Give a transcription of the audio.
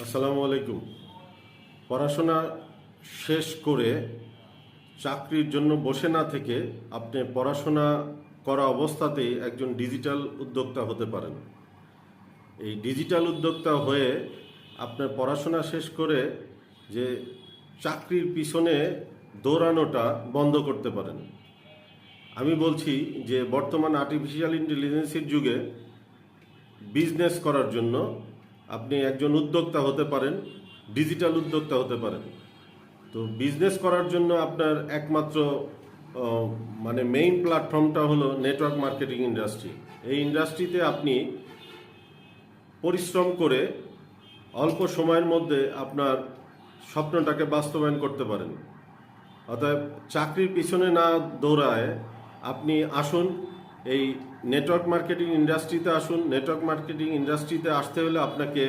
আসসালামু আলাইকুম। পড়াশোনা শেষ করে চাকরির জন্য বসে না থেকে আপনি পড়াশোনা করা অবস্থাতেই একজন ডিজিটাল উদ্যোক্তা হতে পারেন। এই ডিজিটাল উদ্যোক্তা হয়ে আপনার পড়াশোনা শেষ করে যে চাকরির পিছনে দৌড়ানোটা বন্ধ করতে পারেন। আমি বলছি যে বর্তমান আর্টিফিশিয়াল ইন্টেলিজেন্সের যুগে বিজনেস করার জন্য আপনি একজন উদ্যোক্তা হতে পারেন, ডিজিটাল উদ্যোক্তা হতে পারেন। তো বিজনেস করার জন্য আপনার একমাত্র মেইন প্ল্যাটফর্মটা হলো নেটওয়ার্ক মার্কেটিং ইন্ডাস্ট্রি। এই ইন্ডাস্ট্রিতে আপনি পরিশ্রম করে অল্প সময়ের মধ্যে আপনার স্বপ্নটাকে বাস্তবায়ন করতে পারেন। অতএব চাকরির পিছনে না দৌড়ায় আপনি আসুন, এই নেটওয়ার্ক মার্কেটিং ইন্ডাস্ট্রিতে আসুন। নেটওয়ার্ক মার্কেটিং ইন্ডাস্ট্রিতে আসতে হলে আপনাকে